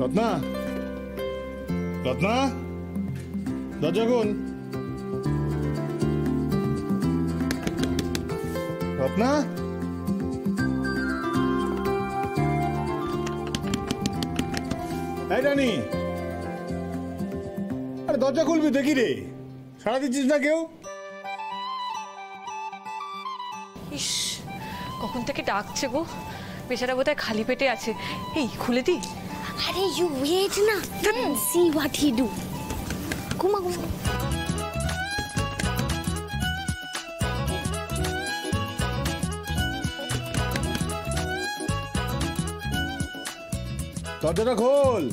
রত্না, রত্না, দরজা খোল। রত্না, এই রানী, আরে দরজা খুলবি দেখি রে, সাড়া দিচ্ছিস না কেউ? ইস, কখন থেকে ডাকছে গো, বেচারা বোধহয় খালি পেটে আছে। এই খুলে দি। আরে ইউ ওয়েট না, সি হোয়াট হি ডু। ঘুমা ঘুমা। দরজাটা খোল।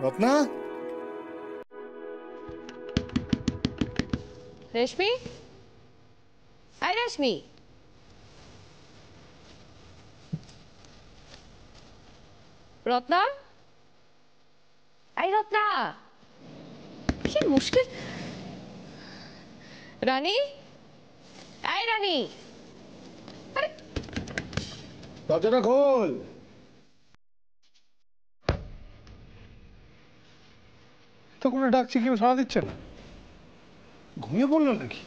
রত্না, রেশমি, আই রেশমি, রত্না, আই রত্না, কি মুশকিল। রানী, আই রানী, আরে দরজাটা খোল। তখন ডাকছি, কেউ সাড়া দিচ্ছে না। ঘুমিয়ে পড়লো নাকি?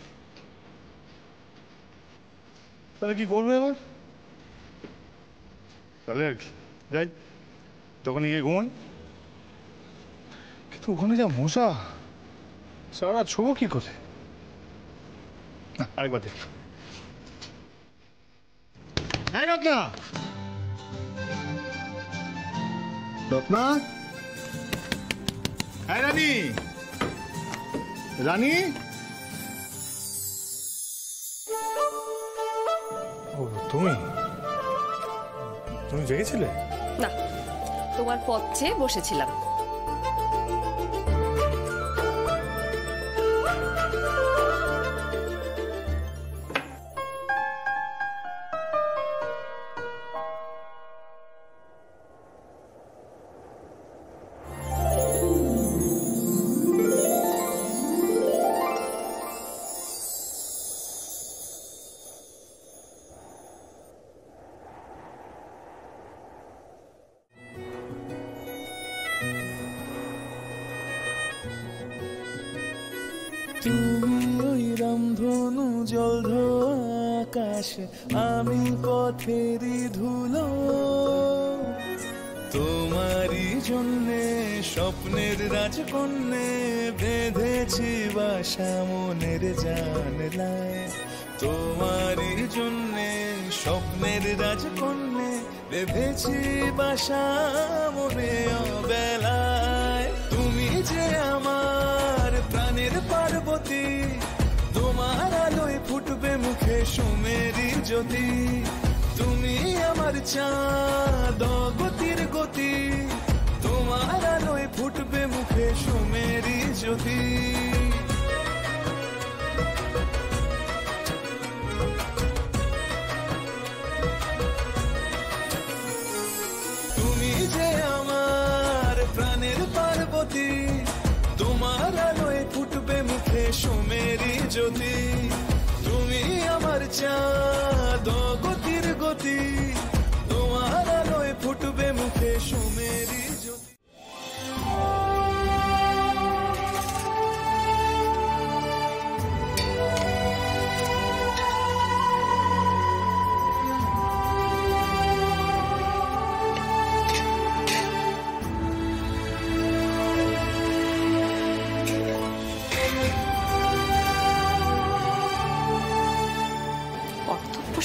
তাহলে কি করবে এবার? তাহলে আর কি, যাই দোকানে গিয়ে ঘুমাই। কিন্তু ওখানে যা মশা, সারা ছোবো কি করে? আরেকবার দেখ। হ্যাঁ রত্না, রত্না, হ্যাঁ রানী, রানী। ও তুমি, তুমি জেগেছিলে? না, তোমার পথ চেয়ে বসেছিলাম। তুমি ওই রামধনু জলধো আকাশে, আমি পথেরই ধুলো। তোমারই জন্যে স্বপ্নের রাজকন্যে বেঁধেছি বাসা মনের জানলায়। তোমারই জন্যে স্বপ্নের রাজকন্যে বেঁধেছি বাসা মনে অবেলায়। তুমি যে আমার প্রাণের পার্বতী, তোমার আলোয় ফুটবে মুখে সুমেরি জ্যোতি। তুমি আমার চাঁদ গতির গতি, তোমার আলোয় ফুটবে মুখে সুমেরি জ্যোতি। তুমি যে আমার প্রাণের পার্বতী, তোমার আলোয় ফুটবে মুখে সুমেরি জ্যোতি। তুমি আমার চাঁদ গতির গতি, তোমার আলোয় ফুটবে মুখে সুমেরি জ্যোতি।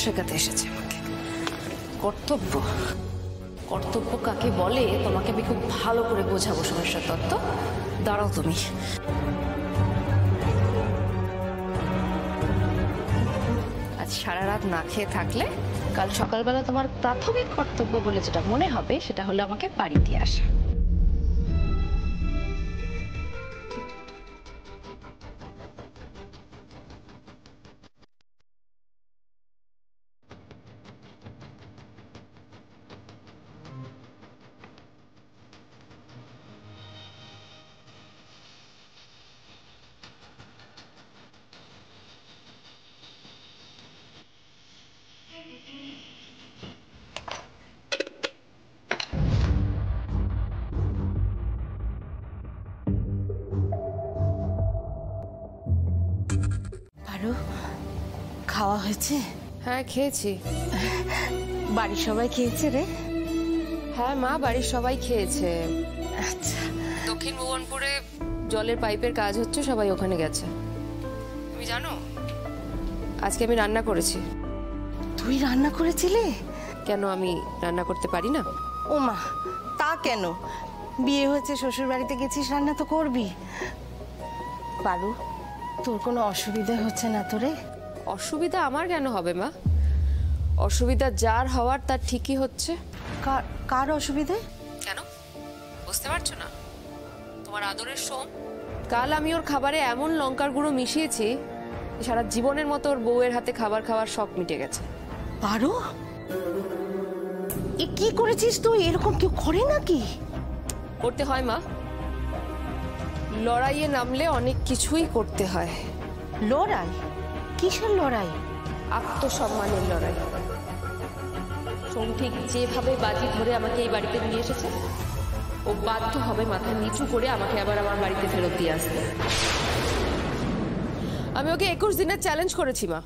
শেখাতে এসেছে আমাকে কর্তব্য। কর্তব্য কাকে বলে তোমাকে আমি খুব ভালো করে বোঝাবো সমস্যা তত্ত্ব। দাঁড়াও তুমি। আজ সারা রাত না খেয়ে থাকলে কাল সকালবেলা তোমার প্রাথমিক কর্তব্য বলে যেটা মনে হবে সেটা হলো আমাকে বাড়ি দিয়ে আসা। খাওয়া হয়েছে? হ্যাঁ খেয়েছি। বাড়ির সবাই খেয়েছে রে? হ্যাঁ মা, বাড়ির সবাই খেয়েছে। আচ্ছা। দক্ষিণ ভুবনপুরে জলের পাইপের কাজ হচ্ছে, সবাই ওখানে গেছে। তুমি জানো আজকে আমি রান্না করেছি। তুই রান্না করেছিলি? কেন আমি রান্না করতে পারি না? ও মা, তা কেন? বিয়ে হয়েছে, শ্বশুর বাড়িতে গেছিস, রান্না তো করবি। পারু, তোর কোনো অসুবিধা হচ্ছে না তো রে? অসুবিধা আমার কেন হবে মা? অসুবিধা যার হওয়ার তার ঠিকই হচ্ছে। কার অসুবিধে? কেন বুঝতে পারছো না? তোমার আদরের সোম। কাল আমি ওর খাবারে এমন লঙ্কার গুঁড়ো মিশিয়েছি, সারা জীবনের মতো ওর বউয়ের হাতে খাবার খাওয়ার শখ মিটে গেছে। পারু, এ কি করেছিস তুই? এরকম কেউ করে নাকি? করতে হয় মা, লড়াইয়ে নামলে অনেক কিছুই করতে হয়। লড়াই? কিসের লড়াই? আত্মসম্মানের লড়াই। সোম ঠিক যেভাবে বাজি ধরে আমাকে এই বাড়িতে নিয়ে এসেছে, ও বাধ্য হবে মাথা নিচু করে আমাকে আবার আমার বাড়িতে ফেরত দিয়ে আসতে। আমি ওকে 21 দিনের চ্যালেঞ্জ করেছি মা।